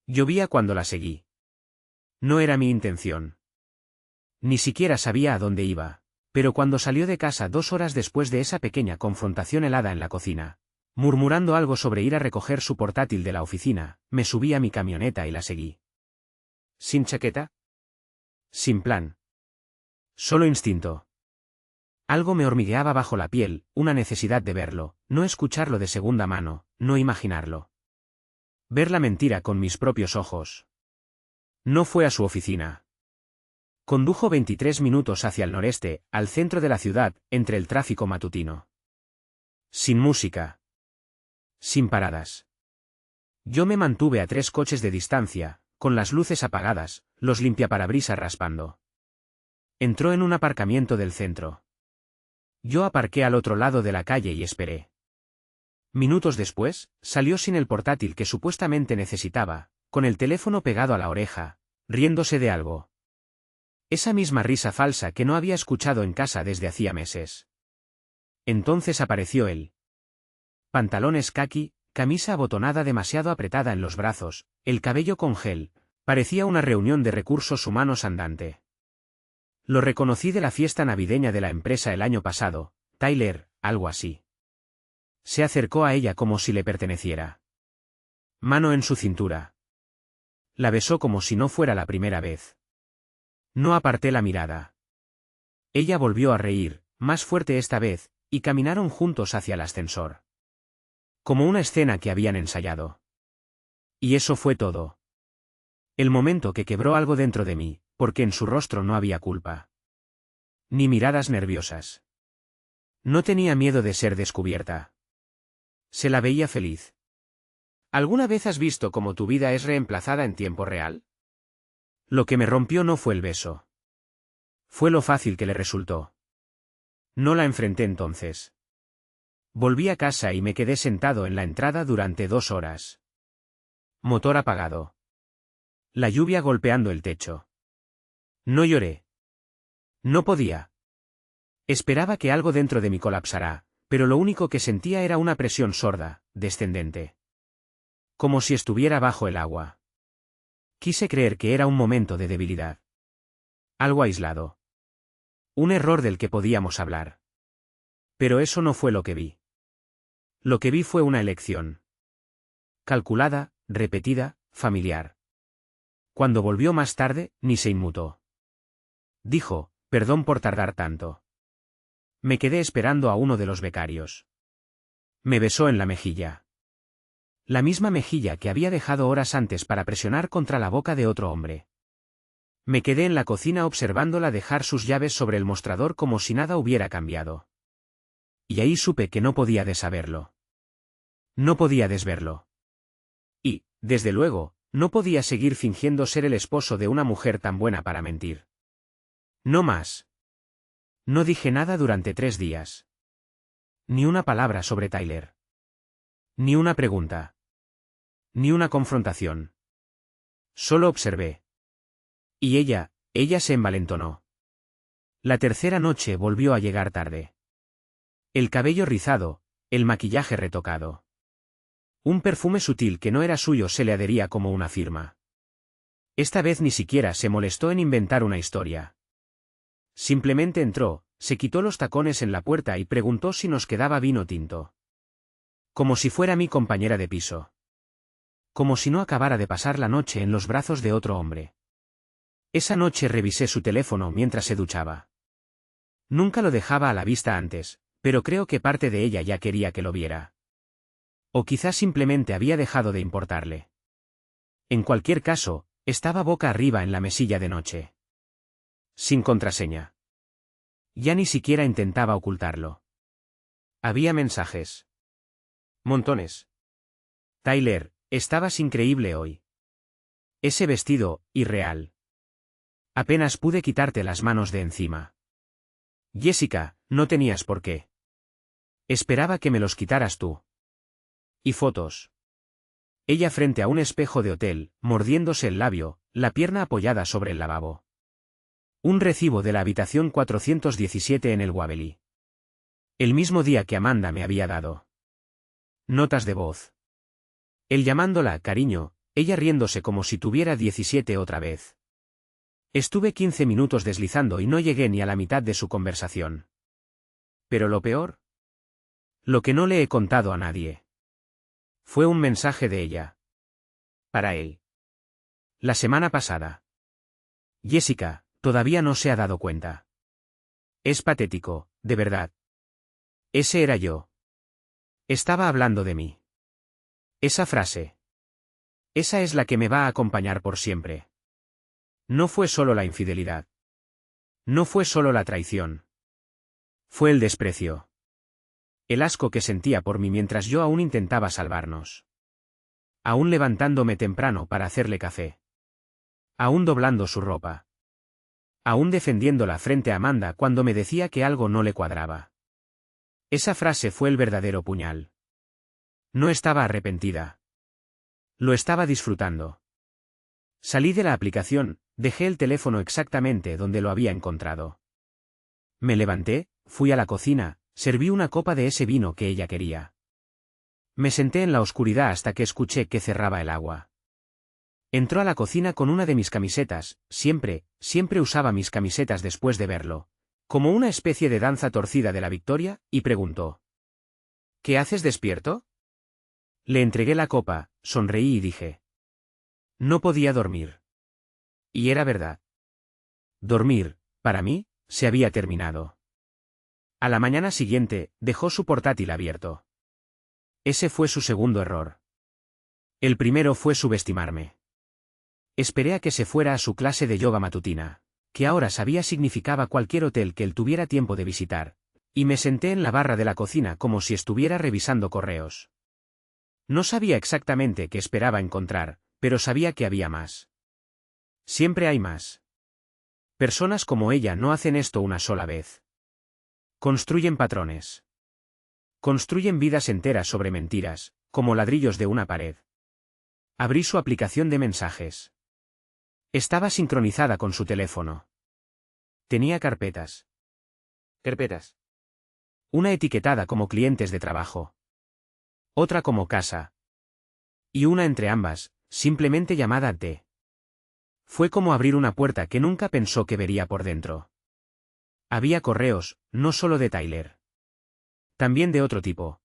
Llovía cuando la seguí. No era mi intención. Ni siquiera sabía a dónde iba, pero cuando salió de casa 2 horas después de esa pequeña confrontación helada en la cocina, murmurando algo sobre ir a recoger su portátil de la oficina, me subí a mi camioneta y la seguí. ¿Sin chaqueta? Sin plan. Solo instinto. Algo me hormigueaba bajo la piel, una necesidad de verlo, no escucharlo de segunda mano, no imaginarlo. Ver la mentira con mis propios ojos. No fue a su oficina. Condujo 23 minutos hacia el noreste, al centro de la ciudad, entre el tráfico matutino. Sin música. Sin paradas. Yo me mantuve a 3 coches de distancia, con las luces apagadas, los limpiaparabrisas raspando. Entró en un aparcamiento del centro. Yo aparqué al otro lado de la calle y esperé. Minutos después, salió sin el portátil que supuestamente necesitaba, con el teléfono pegado a la oreja, riéndose de algo. Esa misma risa falsa que no había escuchado en casa desde hacía meses. Entonces apareció él. Pantalones caqui, camisa abotonada demasiado apretada en los brazos, el cabello con gel, parecía una reunión de recursos humanos andante. Lo reconocí de la fiesta navideña de la empresa el año pasado, Tyler, algo así. Se acercó a ella como si le perteneciera. Mano en su cintura. La besó como si no fuera la primera vez. No aparté la mirada. Ella volvió a reír, más fuerte esta vez, y caminaron juntos hacia el ascensor. Como una escena que habían ensayado. Y eso fue todo. El momento que quebró algo dentro de mí, porque en su rostro no había culpa. Ni miradas nerviosas. No tenía miedo de ser descubierta. Se la veía feliz. ¿Alguna vez has visto cómo tu vida es reemplazada en tiempo real? Lo que me rompió no fue el beso. Fue lo fácil que le resultó. No la enfrenté entonces. Volví a casa y me quedé sentado en la entrada durante 2 horas. Motor apagado. La lluvia golpeando el techo. No lloré. No podía. Esperaba que algo dentro de mí colapsara, pero lo único que sentía era una presión sorda, descendente. Como si estuviera bajo el agua. Quise creer que era un momento de debilidad. Algo aislado. Un error del que podíamos hablar. Pero eso no fue lo que vi. Lo que vi fue una elección. Calculada, repetida, familiar. Cuando volvió más tarde, ni se inmutó. Dijo, perdón por tardar tanto. Me quedé esperando a uno de los becarios. Me besó en la mejilla. La misma mejilla que había dejado horas antes para presionar contra la boca de otro hombre. Me quedé en la cocina observándola dejar sus llaves sobre el mostrador como si nada hubiera cambiado. Y ahí supe que no podía dessaberlo. No podía desverlo. Y, desde luego, no podía seguir fingiendo ser el esposo de una mujer tan buena para mentir. No más. No dije nada durante 3 días. Ni una palabra sobre Tyler. Ni una pregunta. Ni una confrontación. Solo observé. Y ella se envalentonó. La tercera noche volvió a llegar tarde. El cabello rizado, el maquillaje retocado. Un perfume sutil que no era suyo se le adhería como una firma. Esta vez ni siquiera se molestó en inventar una historia. Simplemente entró, se quitó los tacones en la puerta y preguntó si nos quedaba vino tinto. Como si fuera mi compañera de piso. Como si no acabara de pasar la noche en los brazos de otro hombre. Esa noche revisé su teléfono mientras se duchaba. Nunca lo dejaba a la vista antes, pero creo que parte de ella ya quería que lo viera. O quizás simplemente había dejado de importarle. En cualquier caso, estaba boca arriba en la mesilla de noche. Sin contraseña. Ya ni siquiera intentaba ocultarlo. Había mensajes. Montones. Tyler, estabas increíble hoy. Ese vestido, irreal. Apenas pude quitarte las manos de encima. Jessica, no tenías por qué. Esperaba que me los quitaras tú. Y fotos. Ella frente a un espejo de hotel, mordiéndose el labio, la pierna apoyada sobre el lavabo. Un recibo de la habitación 417 en el Waverly. El mismo día que Amanda me había dado. Notas de voz. Él llamándola, cariño, ella riéndose como si tuviera 17 otra vez. Estuve 15 minutos deslizando y no llegué ni a la mitad de su conversación. Pero lo peor, lo que no le he contado a nadie, fue un mensaje de ella. Para él. La semana pasada. Jessica, todavía no se ha dado cuenta. Es patético, de verdad. Ese era yo. Estaba hablando de mí. Esa frase. Esa es la que me va a acompañar por siempre. No fue solo la infidelidad. No fue solo la traición. Fue el desprecio. El asco que sentía por mí mientras yo aún intentaba salvarnos. Aún levantándome temprano para hacerle café. Aún doblando su ropa. Aún defendiéndola frente a Amanda cuando me decía que algo no le cuadraba. Esa frase fue el verdadero puñal. No estaba arrepentida. Lo estaba disfrutando. Salí de la aplicación, dejé el teléfono exactamente donde lo había encontrado. Me levanté, fui a la cocina, serví una copa de ese vino que ella quería. Me senté en la oscuridad hasta que escuché que cerraba el agua. Entró a la cocina con una de mis camisetas, siempre usaba mis camisetas después de verlo, como una especie de danza torcida de la victoria, y preguntó: ¿Qué haces despierto? Le entregué la copa, sonreí y dije: no podía dormir. Y era verdad. Dormir, para mí, se había terminado. A la mañana siguiente, dejó su portátil abierto. Ese fue su segundo error. El primero fue subestimarme. Esperé a que se fuera a su clase de yoga matutina, que ahora sabía significaba cualquier hotel que él tuviera tiempo de visitar, y me senté en la barra de la cocina como si estuviera revisando correos. No sabía exactamente qué esperaba encontrar, pero sabía que había más. Siempre hay más. Personas como ella no hacen esto una sola vez. Construyen patrones. Construyen vidas enteras sobre mentiras, como ladrillos de una pared. Abrí su aplicación de mensajes. Estaba sincronizada con su teléfono. Tenía carpetas. Carpetas. Una etiquetada como clientes de trabajo. Otra como casa. Y una entre ambas, simplemente llamada T. Fue como abrir una puerta que nunca pensó que vería por dentro. Había correos, no solo de Tyler. También de otro tipo.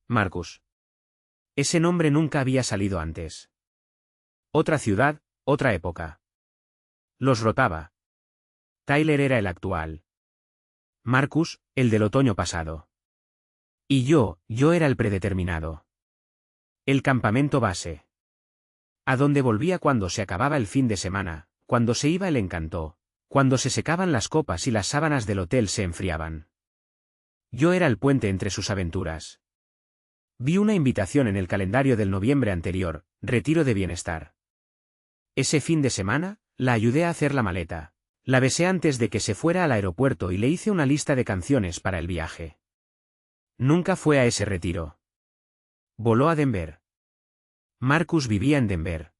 Marcus. Ese nombre nunca había salido antes. Otra ciudad, otra época. Los rotaba. Tyler era el actual. Marcus, el del otoño pasado. Y yo era el predeterminado. El campamento base. A donde volvía cuando se acababa el fin de semana, cuando se iba el encanto, cuando se secaban las copas y las sábanas del hotel se enfriaban. Yo era el puente entre sus aventuras. Vi una invitación en el calendario del noviembre anterior, retiro de bienestar. Ese fin de semana, la ayudé a hacer la maleta. La besé antes de que se fuera al aeropuerto y le hice una lista de canciones para el viaje. Nunca fue a ese retiro. Voló a Denver. Marcus vivía en Denver.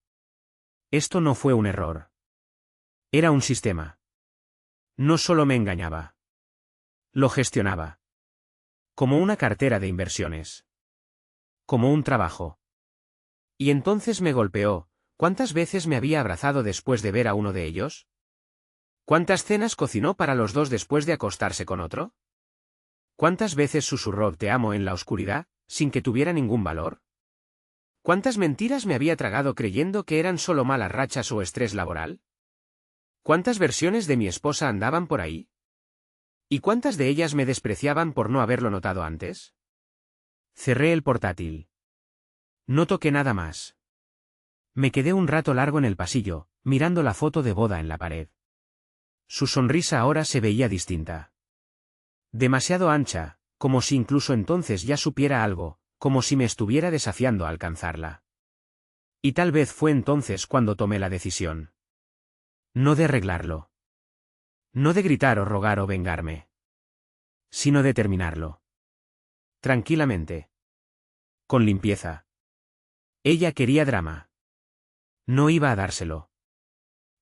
Esto no fue un error. Era un sistema. No solo me engañaba. Lo gestionaba. Como una cartera de inversiones. Como un trabajo. Y entonces me golpeó. ¿Cuántas veces me había abrazado después de ver a uno de ellos? ¿Cuántas cenas cocinó para los dos después de acostarse con otro? ¿Cuántas veces susurró "te amo" en la oscuridad, sin que tuviera ningún valor? ¿Cuántas mentiras me había tragado creyendo que eran solo malas rachas o estrés laboral? ¿Cuántas versiones de mi esposa andaban por ahí? ¿Y cuántas de ellas me despreciaban por no haberlo notado antes? Cerré el portátil. No toqué nada más. Me quedé un rato largo en el pasillo, mirando la foto de boda en la pared. Su sonrisa ahora se veía distinta. Demasiado ancha, como si incluso entonces ya supiera algo, como si me estuviera desafiando a alcanzarla. Y tal vez fue entonces cuando tomé la decisión. No de arreglarlo. No de gritar o rogar o vengarme. Sino de terminarlo. Tranquilamente. Con limpieza. Ella quería drama. No iba a dárselo.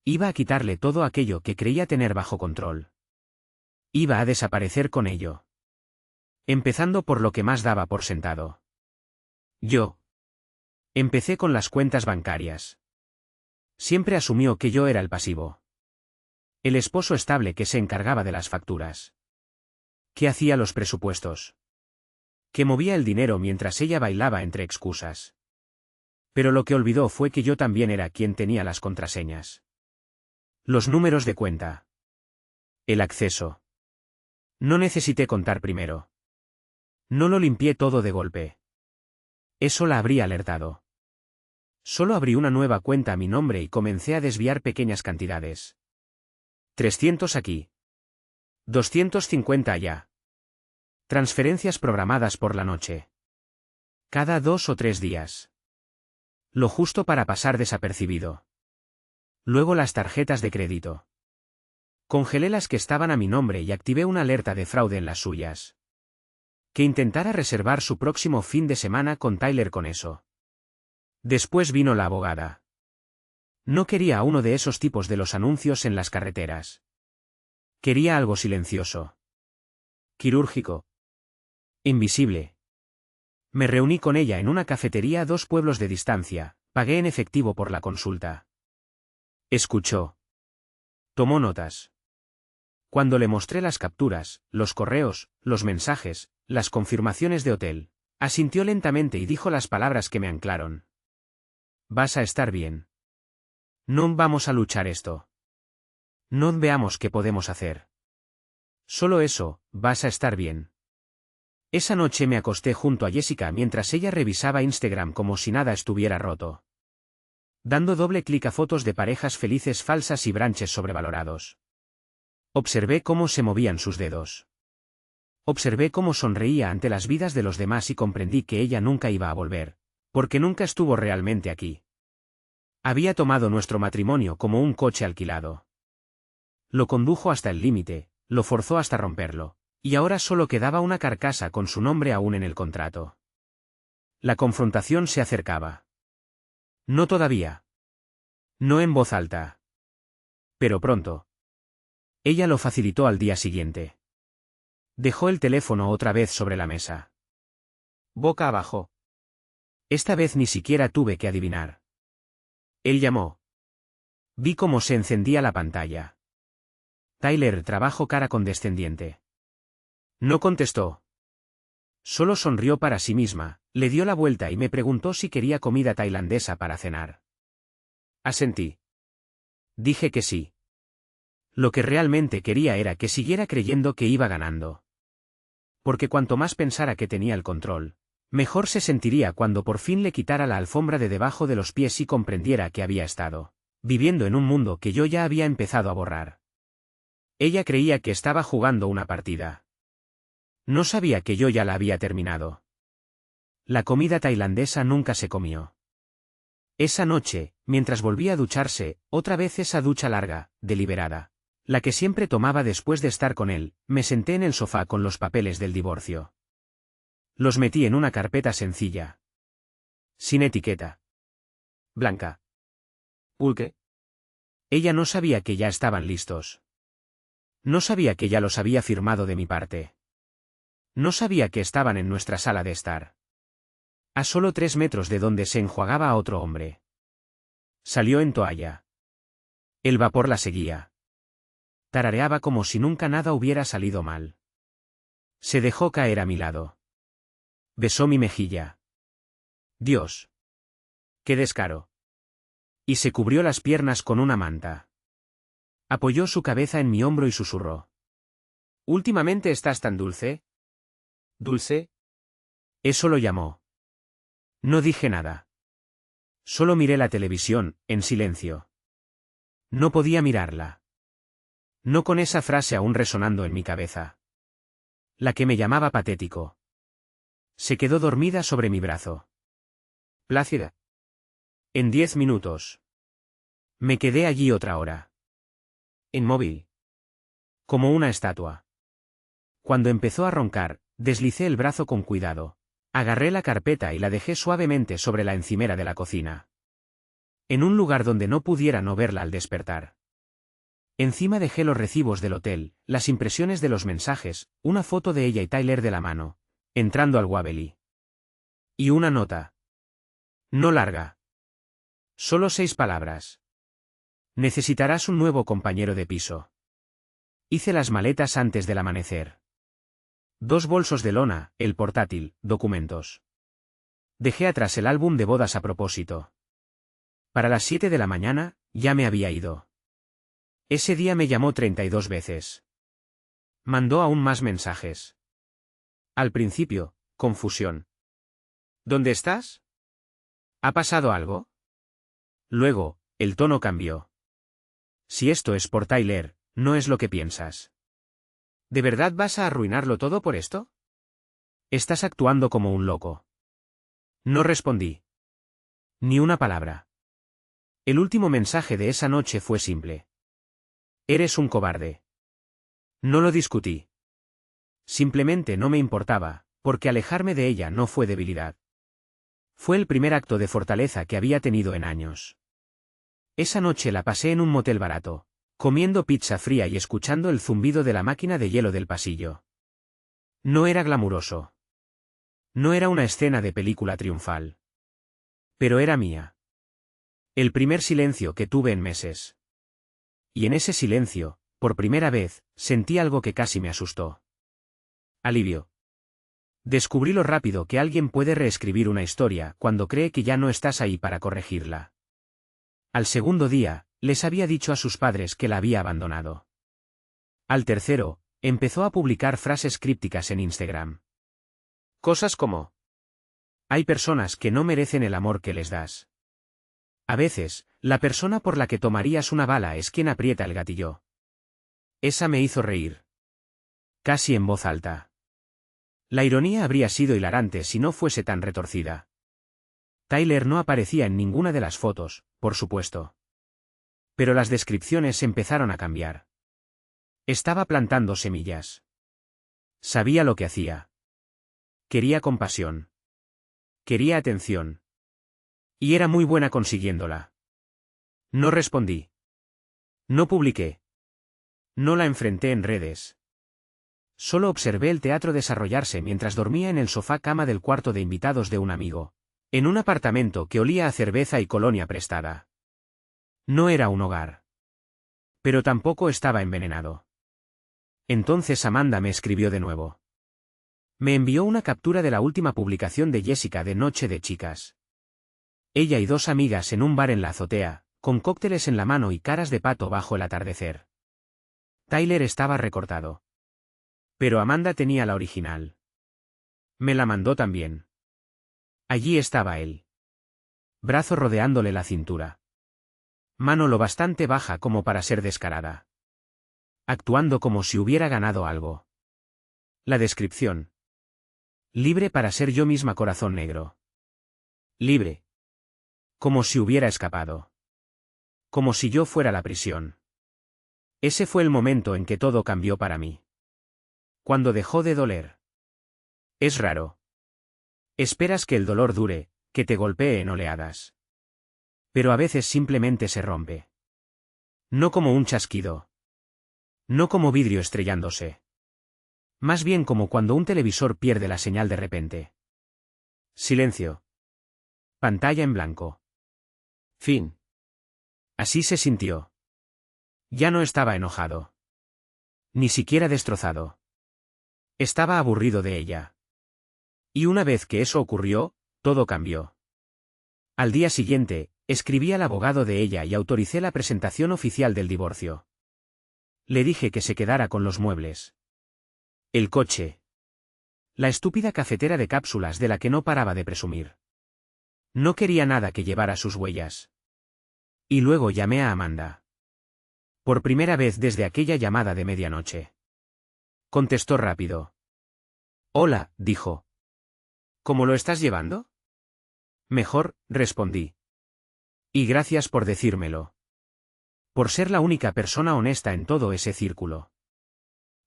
Iba a quitarle todo aquello que creía tener bajo control. Iba a desaparecer con ello. Empezando por lo que más daba por sentado. Yo. Empecé con las cuentas bancarias. Siempre asumió que yo era el pasivo. El esposo estable que se encargaba de las facturas. Que hacía los presupuestos. Que movía el dinero mientras ella bailaba entre excusas. Pero lo que olvidó fue que yo también era quien tenía las contraseñas. Los números de cuenta. El acceso. No necesité contar primero. No lo limpié todo de golpe. Eso la habría alertado. Solo abrí una nueva cuenta a mi nombre y comencé a desviar pequeñas cantidades. 300 aquí. 250 allá. Transferencias programadas por la noche. Cada 2 o 3 días. Lo justo para pasar desapercibido. Luego las tarjetas de crédito. Congelé las que estaban a mi nombre y activé una alerta de fraude en las suyas. Que intentara reservar su próximo fin de semana con Tyler con eso. Después vino la abogada. No quería a uno de esos tipos de los anuncios en las carreteras. Quería algo silencioso. Quirúrgico. Invisible. Me reuní con ella en una cafetería a 2 pueblos de distancia, pagué en efectivo por la consulta. Escuchó. Tomó notas. Cuando le mostré las capturas, los correos, los mensajes, las confirmaciones de hotel, asintió lentamente y dijo las palabras que me anclaron. Vas a estar bien. No vamos a luchar esto. No veamos qué podemos hacer. Solo eso, vas a estar bien. Esa noche me acosté junto a Jessica mientras ella revisaba Instagram como si nada estuviera roto. Dando doble clic a fotos de parejas felices falsas y branches sobrevalorados. Observé cómo se movían sus dedos. Observé cómo sonreía ante las vidas de los demás y comprendí que ella nunca iba a volver, porque nunca estuvo realmente aquí. Había tomado nuestro matrimonio como un coche alquilado. Lo condujo hasta el límite, lo forzó hasta romperlo, y ahora solo quedaba una carcasa con su nombre aún en el contrato. La confrontación se acercaba. No todavía. No en voz alta. Pero pronto. Ella lo facilitó al día siguiente. Dejó el teléfono otra vez sobre la mesa. Boca abajo. Esta vez ni siquiera tuve que adivinar. Él llamó. Vi cómo se encendía la pantalla. Tyler trabajó cara condescendiente. No contestó. Solo sonrió para sí misma, le dio la vuelta y me preguntó si quería comida tailandesa para cenar. Asentí. Dije que sí. Lo que realmente quería era que siguiera creyendo que iba ganando. Porque cuanto más pensara que tenía el control, mejor se sentiría cuando por fin le quitara la alfombra de debajo de los pies y comprendiera que había estado viviendo en un mundo que yo ya había empezado a borrar. Ella creía que estaba jugando una partida. No sabía que yo ya la había terminado. La comida tailandesa nunca se comió. Esa noche, mientras volvía a ducharse, otra vez esa ducha larga, deliberada, la que siempre tomaba después de estar con él, me senté en el sofá con los papeles del divorcio. Los metí en una carpeta sencilla. Sin etiqueta. Blanca. ¿Pulque? Ella no sabía que ya estaban listos. No sabía que ya los había firmado de mi parte. No sabía que estaban en nuestra sala de estar. A solo 3 metros de donde se enjuagaba a otro hombre. Salió en toalla. El vapor la seguía. Tarareaba como si nunca nada hubiera salido mal. Se dejó caer a mi lado. Besó mi mejilla. Dios. ¡Qué descaro! Y se cubrió las piernas con una manta. Apoyó su cabeza en mi hombro y susurró. ¿Últimamente estás tan dulce? ¿Dulce? Eso lo llamó. No dije nada. Solo miré la televisión, en silencio. No podía mirarla. No con esa frase aún resonando en mi cabeza. La que me llamaba patético. Se quedó dormida sobre mi brazo. Plácida. En 10 minutos. Me quedé allí otra hora. Inmóvil. Como una estatua. Cuando empezó a roncar, deslicé el brazo con cuidado. Agarré la carpeta y la dejé suavemente sobre la encimera de la cocina. En un lugar donde no pudiera no verla al despertar. Encima dejé los recibos del hotel, las impresiones de los mensajes, una foto de ella y Tyler de la mano, entrando al Waverly. Y una nota. No larga. Solo 6 palabras. Necesitarás un nuevo compañero de piso. Hice las maletas antes del amanecer. 2 bolsos de lona, el portátil, documentos. Dejé atrás el álbum de bodas a propósito. Para las 7 de la mañana, ya me había ido. Ese día me llamó 32 veces. Mandó aún más mensajes. Al principio, confusión. ¿Dónde estás? ¿Ha pasado algo? Luego, el tono cambió. Si esto es por Tyler, no es lo que piensas. ¿De verdad vas a arruinarlo todo por esto? Estás actuando como un loco. No respondí. Ni una palabra. El último mensaje de esa noche fue simple. Eres un cobarde. No lo discutí. Simplemente no me importaba, porque alejarme de ella no fue debilidad. Fue el primer acto de fortaleza que había tenido en años. Esa noche la pasé en un motel barato, comiendo pizza fría y escuchando el zumbido de la máquina de hielo del pasillo. No era glamuroso. No era una escena de película triunfal. Pero era mía. El primer silencio que tuve en meses. Y en ese silencio, por primera vez, sentí algo que casi me asustó. Alivio. Descubrí lo rápido que alguien puede reescribir una historia cuando cree que ya no estás ahí para corregirla. Al segundo día, les había dicho a sus padres que la había abandonado. Al tercero, empezó a publicar frases crípticas en Instagram. Cosas como: hay personas que no merecen el amor que les das. A veces, la persona por la que tomarías una bala es quien aprieta el gatillo. Esa me hizo reír. Casi en voz alta. La ironía habría sido hilarante si no fuese tan retorcida. Tyler no aparecía en ninguna de las fotos, por supuesto. Pero las descripciones empezaron a cambiar. Estaba plantando semillas. Sabía lo que hacía. Quería compasión. Quería atención. Y era muy buena consiguiéndola. No respondí. No publiqué. No la enfrenté en redes. Solo observé el teatro desarrollarse mientras dormía en el sofá cama del cuarto de invitados de un amigo, en un apartamento que olía a cerveza y colonia prestada. No era un hogar. Pero tampoco estaba envenenado. Entonces Amanda me escribió de nuevo. Me envió una captura de la última publicación de Jessica de Noche de Chicas. Ella y 2 amigas en un bar en la azotea, con cócteles en la mano y caras de pato bajo el atardecer. Tyler estaba recortado. Pero Amanda tenía la original. Me la mandó también. Allí estaba él. Brazo rodeándole la cintura. Mano lo bastante baja como para ser descarada. Actuando como si hubiera ganado algo. La descripción. Libre para ser yo misma, corazón negro. Libre. Como si hubiera escapado. Como si yo fuera la prisión. Ese fue el momento en que todo cambió para mí. Cuando dejó de doler. Es raro. Esperas que el dolor dure, que te golpee en oleadas. Pero a veces simplemente se rompe. No como un chasquido. No como vidrio estrellándose. Más bien como cuando un televisor pierde la señal de repente. Silencio. Pantalla en blanco. Fin. Así se sintió. Ya no estaba enojado. Ni siquiera destrozado. Estaba aburrido de ella. Y una vez que eso ocurrió, todo cambió. Al día siguiente, escribí al abogado de ella y autoricé la presentación oficial del divorcio. Le dije que se quedara con los muebles. El coche. La estúpida cafetera de cápsulas de la que no paraba de presumir. No quería nada que llevara sus huellas. Y luego llamé a Amanda. Por primera vez desde aquella llamada de medianoche. Contestó rápido. Hola, dijo. ¿Cómo lo estás llevando? Mejor, respondí. Y gracias por decírmelo. Por ser la única persona honesta en todo ese círculo.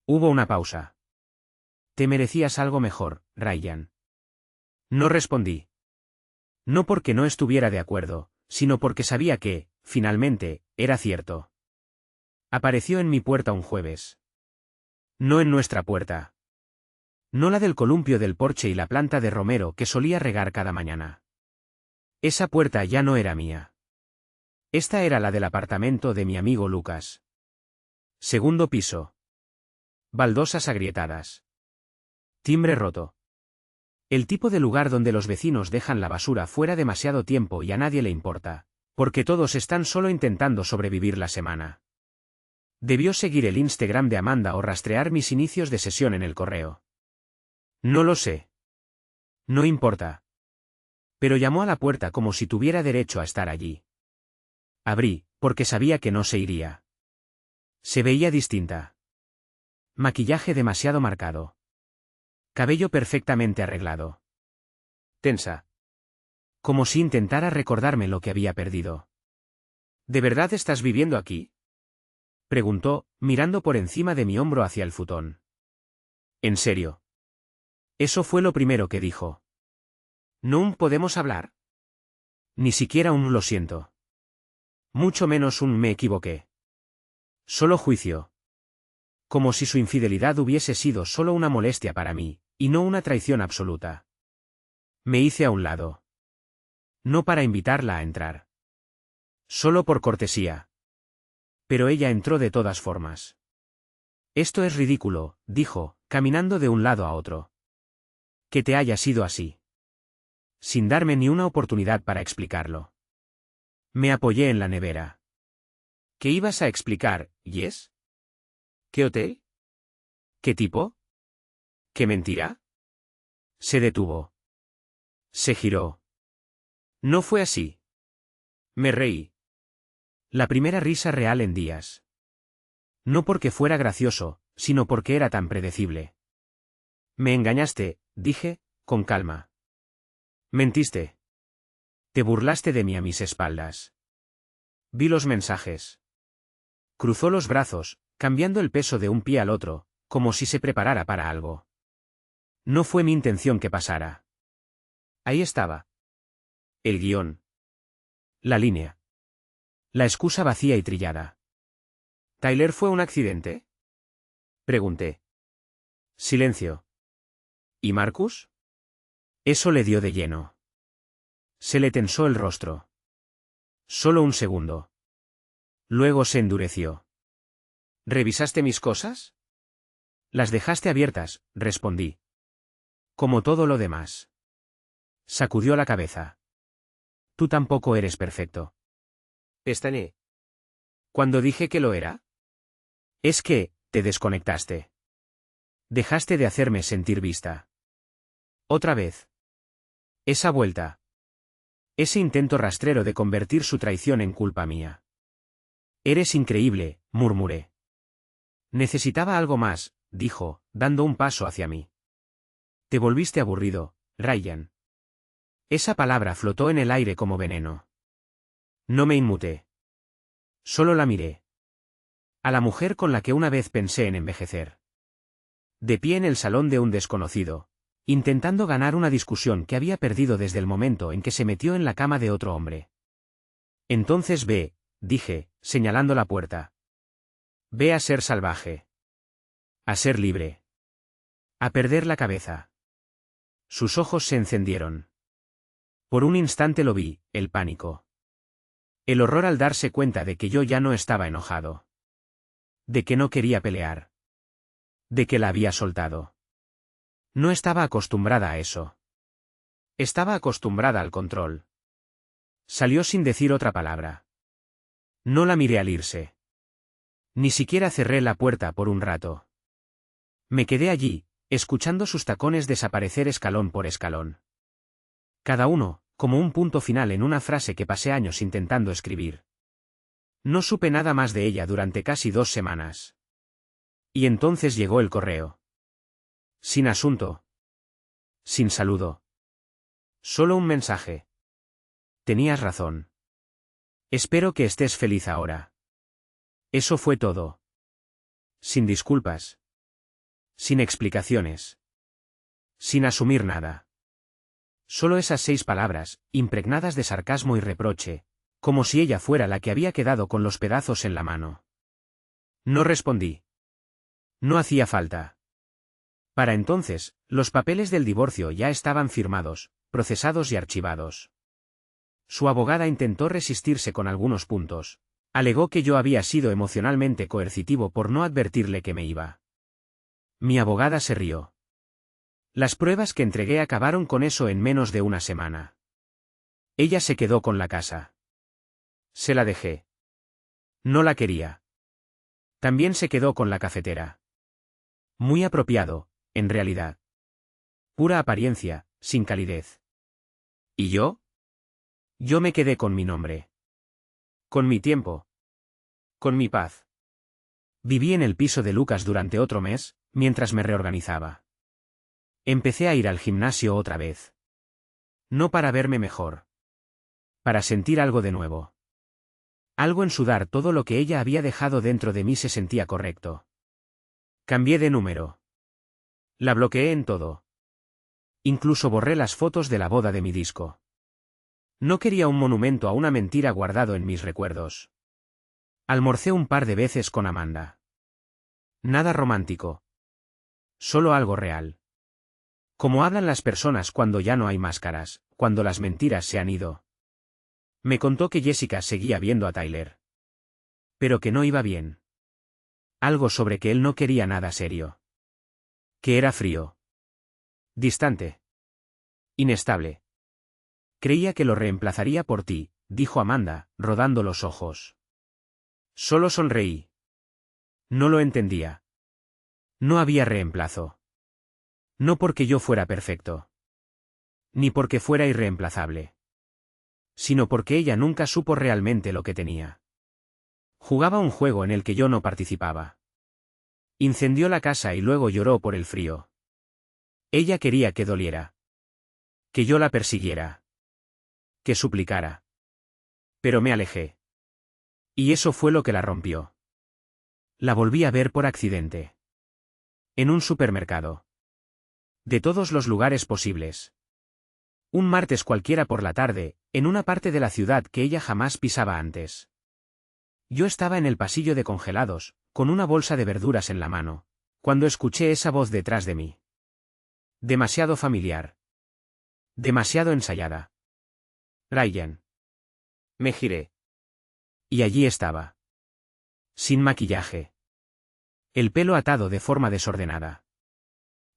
Hubo una pausa. Te merecías algo mejor, Ryan. No respondí. No porque no estuviera de acuerdo, sino porque sabía que, finalmente, era cierto. Apareció en mi puerta un jueves. No en nuestra puerta. No la del columpio del porche y la planta de romero que solía regar cada mañana. Esa puerta ya no era mía. Esta era la del apartamento de mi amigo Lucas. Segundo piso. Baldosas agrietadas. Timbre roto. El tipo de lugar donde los vecinos dejan la basura fuera demasiado tiempo y a nadie le importa, porque todos están solo intentando sobrevivir la semana. Debió seguir el Instagram de Amanda o rastrear mis inicios de sesión en el correo. No lo sé. No importa. Pero llamó a la puerta como si tuviera derecho a estar allí. Abrí, porque sabía que no se iría. Se veía distinta. Maquillaje demasiado marcado. Cabello perfectamente arreglado. Tensa. Como si intentara recordarme lo que había perdido. ¿De verdad estás viviendo aquí?, preguntó, mirando por encima de mi hombro hacia el futón. ¿En serio? Eso fue lo primero que dijo. ¿No podemos hablar? Ni siquiera un lo siento. Mucho menos un me equivoqué. Solo juicio. Como si su infidelidad hubiese sido solo una molestia para mí, y no una traición absoluta. Me hice a un lado. No para invitarla a entrar. Solo por cortesía. Pero ella entró de todas formas. Esto es ridículo, dijo, caminando de un lado a otro. Que te haya sido así. Sin darme ni una oportunidad para explicarlo. Me apoyé en la nevera. ¿Qué ibas a explicar, Jess? ¿Qué hotel? ¿Qué tipo? ¿Qué mentira? Se detuvo. Se giró. No fue así. Me reí. La primera risa real en días. No porque fuera gracioso, sino porque era tan predecible. Me engañaste, dije, con calma. Mentiste. Te burlaste de mí a mis espaldas. Vi los mensajes. Cruzó los brazos, cambiando el peso de un pie al otro, como si se preparara para algo. No fue mi intención que pasara. Ahí estaba. El guión. La línea. La excusa vacía y trillada. ¿Tyler fue un accidente?, pregunté. Silencio. ¿Y Marcus? Eso le dio de lleno. Se le tensó el rostro. Solo un segundo. Luego se endureció. ¿Revisaste mis cosas? Las dejaste abiertas, respondí. Como todo lo demás. Sacudió la cabeza. Tú tampoco eres perfecto. Pestañeé. ¿Cuándo dije que lo era? Es que, te desconectaste. Dejaste de hacerme sentir vista. Otra vez. Esa vuelta. Ese intento rastrero de convertir su traición en culpa mía. Eres increíble, murmuré. Necesitaba algo más, dijo, dando un paso hacia mí. Te volviste aburrido, Ryan. Esa palabra flotó en el aire como veneno. No me inmuté. Solo la miré. A la mujer con la que una vez pensé en envejecer. De pie en el salón de un desconocido, intentando ganar una discusión que había perdido desde el momento en que se metió en la cama de otro hombre. Entonces ve, dije, señalando la puerta. Ve a ser salvaje. A ser libre. A perder la cabeza. Sus ojos se encendieron. Por un instante lo vi, el pánico. El horror al darse cuenta de que yo ya no estaba enojado. De que no quería pelear. De que la había soltado. No estaba acostumbrada a eso. Estaba acostumbrada al control. Salió sin decir otra palabra. No la miré al irse. Ni siquiera cerré la puerta por un rato. Me quedé allí, escuchando sus tacones desaparecer escalón por escalón. Cada uno, como un punto final en una frase que pasé años intentando escribir. No supe nada más de ella durante casi 2 semanas. Y entonces llegó el correo. Sin asunto. Sin saludo. Solo un mensaje. Tenías razón. Espero que estés feliz ahora. Eso fue todo. Sin disculpas. Sin explicaciones. Sin asumir nada. Solo esas 6 palabras, impregnadas de sarcasmo y reproche, como si ella fuera la que había quedado con los pedazos en la mano. No respondí. No hacía falta. Para entonces, los papeles del divorcio ya estaban firmados, procesados y archivados. Su abogada intentó resistirse con algunos puntos. Alegó que yo había sido emocionalmente coercitivo por no advertirle que me iba. Mi abogada se rió. Las pruebas que entregué acabaron con eso en menos de una semana. Ella se quedó con la casa. Se la dejé. No la quería. También se quedó con la cafetera. Muy apropiado, en realidad. Pura apariencia, sin calidez. ¿Y yo? Yo me quedé con mi nombre. Con mi tiempo. Con mi paz. Viví en el piso de Lucas durante otro mes, mientras me reorganizaba. Empecé a ir al gimnasio otra vez. No para verme mejor. Para sentir algo de nuevo. Algo en sudar todo lo que ella había dejado dentro de mí se sentía correcto. Cambié de número. La bloqueé en todo. Incluso borré las fotos de la boda de mi disco. No quería un monumento a una mentira guardado en mis recuerdos. Almorcé un par de veces con Amanda. Nada romántico. Solo algo real. Como hablan las personas cuando ya no hay máscaras, cuando las mentiras se han ido. Me contó que Jessica seguía viendo a Tyler. Pero que no iba bien. Algo sobre que él no quería nada serio. Que era frío. Distante. Inestable. Creía que lo reemplazaría por ti, dijo Amanda, rodando los ojos. Solo sonreí. No lo entendía. No había reemplazo. No porque yo fuera perfecto. Ni porque fuera irreemplazable. Sino porque ella nunca supo realmente lo que tenía. Jugaba un juego en el que yo no participaba. Incendió la casa y luego lloró por el frío. Ella quería que doliera. Que yo la persiguiera. Que suplicara. Pero me alejé. Y eso fue lo que la rompió. La volví a ver por accidente. En un supermercado. De todos los lugares posibles. Un martes cualquiera por la tarde, en una parte de la ciudad que ella jamás pisaba antes. Yo estaba en el pasillo de congelados, con una bolsa de verduras en la mano, cuando escuché esa voz detrás de mí. Demasiado familiar. Demasiado ensayada. Ryan. Me giré. Y allí estaba. Sin maquillaje. El pelo atado de forma desordenada.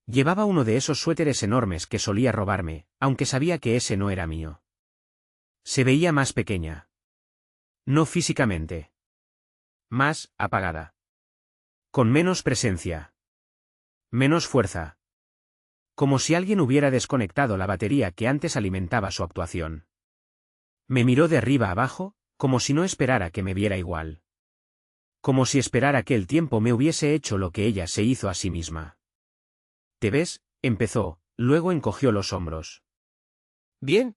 Llevaba uno de esos suéteres enormes que solía robarme, aunque sabía que ese no era mío. Se veía más pequeña. No físicamente. Más apagada. Con menos presencia. Menos fuerza. Como si alguien hubiera desconectado la batería que antes alimentaba su actuación. Me miró de arriba abajo, como si no esperara que me viera igual. Como si esperara que el tiempo me hubiese hecho lo que ella se hizo a sí misma. ¿Te ves? Empezó, luego encogió los hombros. ¿Bien?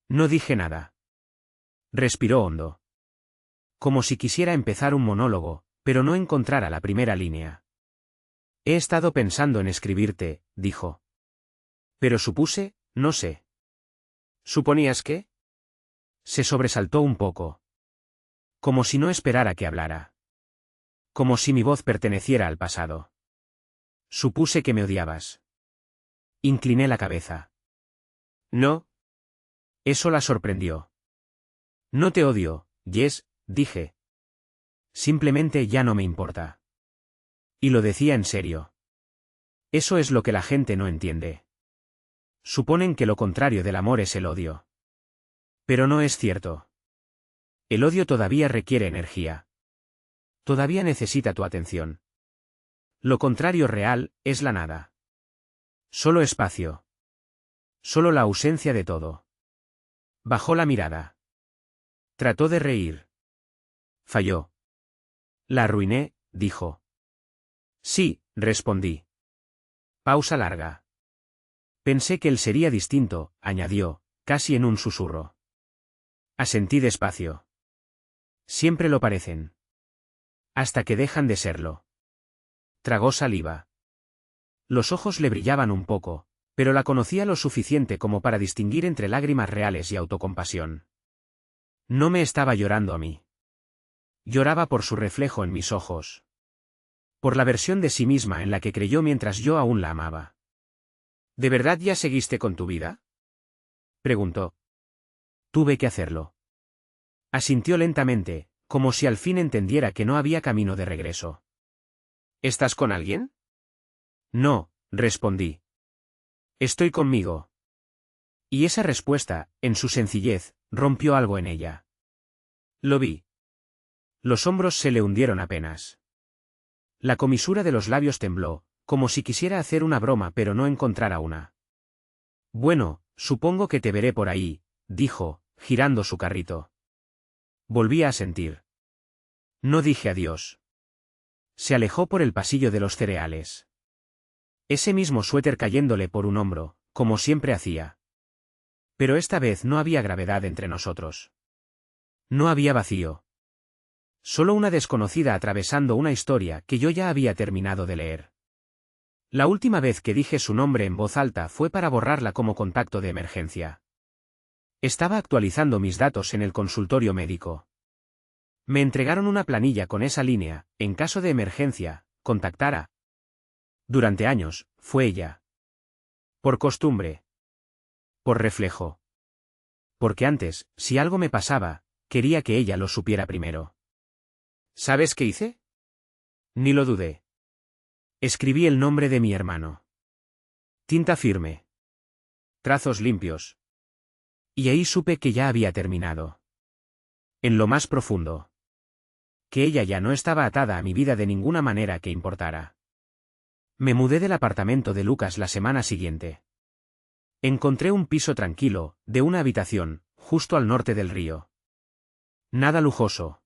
No dije nada. Respiró hondo. Como si quisiera empezar un monólogo, pero no encontrara la primera línea. He estado pensando en escribirte, dijo. Pero supuse, no sé. ¿Suponías qué? Se sobresaltó un poco. Como si no esperara que hablara. Como si mi voz perteneciera al pasado. Supuse que me odiabas. Incliné la cabeza. No. Eso la sorprendió. No te odio, Jess, dije. Simplemente ya no me importa. Y lo decía en serio. Eso es lo que la gente no entiende. Suponen que lo contrario del amor es el odio. Pero no es cierto. El odio todavía requiere energía. Todavía necesita tu atención. Lo contrario real, es la nada. Solo espacio. Solo la ausencia de todo. Bajó la mirada. Trató de reír. Falló. La arruiné, dijo. Sí, respondí. Pausa larga. Pensé que él sería distinto, añadió, casi en un susurro. Asentí despacio. Siempre lo parecen. Hasta que dejan de serlo. Tragó saliva. Los ojos le brillaban un poco, pero la conocía lo suficiente como para distinguir entre lágrimas reales y autocompasión. No me estaba llorando a mí. Lloraba por su reflejo en mis ojos. Por la versión de sí misma en la que creyó mientras yo aún la amaba. ¿De verdad ya seguiste con tu vida? Preguntó. Tuve que hacerlo. Asintió lentamente, como si al fin entendiera que no había camino de regreso. ¿Estás con alguien? No, respondí. Estoy conmigo. Y esa respuesta, en su sencillez, rompió algo en ella. Lo vi. Los hombros se le hundieron apenas. La comisura de los labios tembló, como si quisiera hacer una broma pero no encontrara una. Bueno, supongo que te veré por ahí, dijo, girando su carrito. Volví a asentir. No dije adiós. Se alejó por el pasillo de los cereales. Ese mismo suéter cayéndole por un hombro, como siempre hacía. Pero esta vez no había gravedad entre nosotros. No había vacío. Solo una desconocida atravesando una historia que yo ya había terminado de leer. La última vez que dije su nombre en voz alta fue para borrarla como contacto de emergencia. Estaba actualizando mis datos en el consultorio médico. Me entregaron una planilla con esa línea, en caso de emergencia, contactara. Durante años, fue ella. Por costumbre. Por reflejo. Porque antes, si algo me pasaba, quería que ella lo supiera primero. ¿Sabes qué hice? Ni lo dudé. Escribí el nombre de mi hermano. Tinta firme. Trazos limpios. Y ahí supe que ya había terminado. En lo más profundo. Que ella ya no estaba atada a mi vida de ninguna manera que importara. Me mudé del apartamento de Lucas la semana siguiente. Encontré un piso tranquilo, de una habitación, justo al norte del río. Nada lujoso.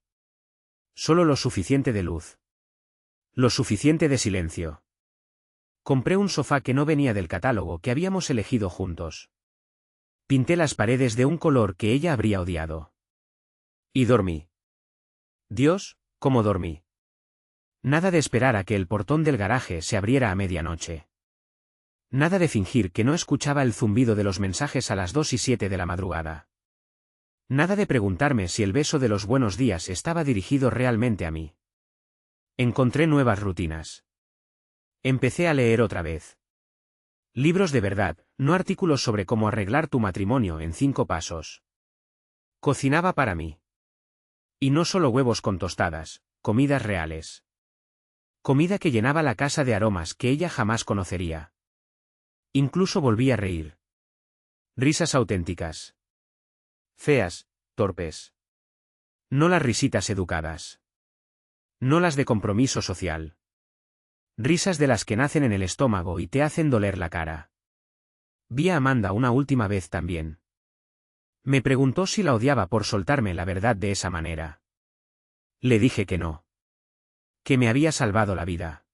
Solo lo suficiente de luz. Lo suficiente de silencio. Compré un sofá que no venía del catálogo que habíamos elegido juntos. Pinté las paredes de un color que ella habría odiado. Y dormí. Dios, ¿cómo dormí? Nada de esperar a que el portón del garaje se abriera a medianoche. Nada de fingir que no escuchaba el zumbido de los mensajes a las 2:07 de la madrugada. Nada de preguntarme si el beso de los buenos días estaba dirigido realmente a mí. Encontré nuevas rutinas. Empecé a leer otra vez. Libros de verdad, no artículos sobre cómo arreglar tu matrimonio en 5 pasos. Cocinaba para mí. Y no solo huevos con tostadas, comidas reales. Comida que llenaba la casa de aromas que ella jamás conocería. Incluso volví a reír. Risas auténticas. Feas, torpes. No las risitas educadas. No las de compromiso social. Risas de las que nacen en el estómago y te hacen doler la cara. Vi a Amanda una última vez también. Me preguntó si la odiaba por soltarme la verdad de esa manera. Le dije que no. Que me había salvado la vida.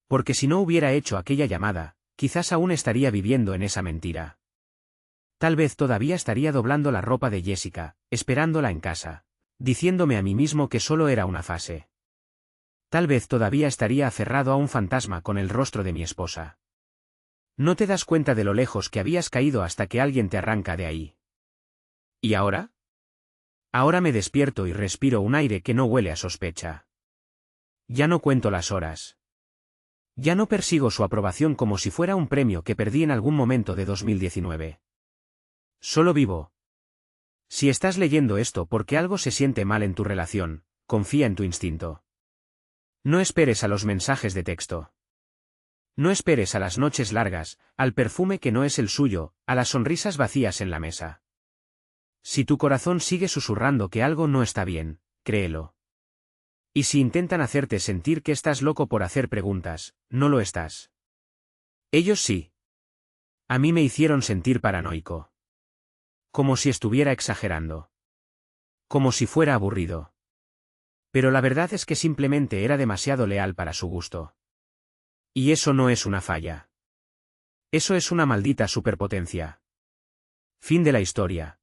Porque si no hubiera hecho aquella llamada, quizás aún estaría viviendo en esa mentira. Tal vez todavía estaría doblando la ropa de Jessica, esperándola en casa, diciéndome a mí mismo que solo era una fase. Tal vez todavía estaría aferrado a un fantasma con el rostro de mi esposa. No te das cuenta de lo lejos que habías caído hasta que alguien te arranca de ahí. ¿Y ahora? Ahora me despierto y respiro un aire que no huele a sospecha. Ya no cuento las horas. Ya no persigo su aprobación como si fuera un premio que perdí en algún momento de 2019. Solo vivo. Si estás leyendo esto porque algo se siente mal en tu relación, confía en tu instinto. No esperes a los mensajes de texto. No esperes a las noches largas, al perfume que no es el suyo, a las sonrisas vacías en la mesa. Si tu corazón sigue susurrando que algo no está bien, créelo. Y si intentan hacerte sentir que estás loco por hacer preguntas, no lo estás. Ellos sí. A mí me hicieron sentir paranoico. Como si estuviera exagerando. Como si fuera aburrido. Pero la verdad es que simplemente era demasiado leal para su gusto. Y eso no es una falla. Eso es una maldita superpotencia. Fin de la historia.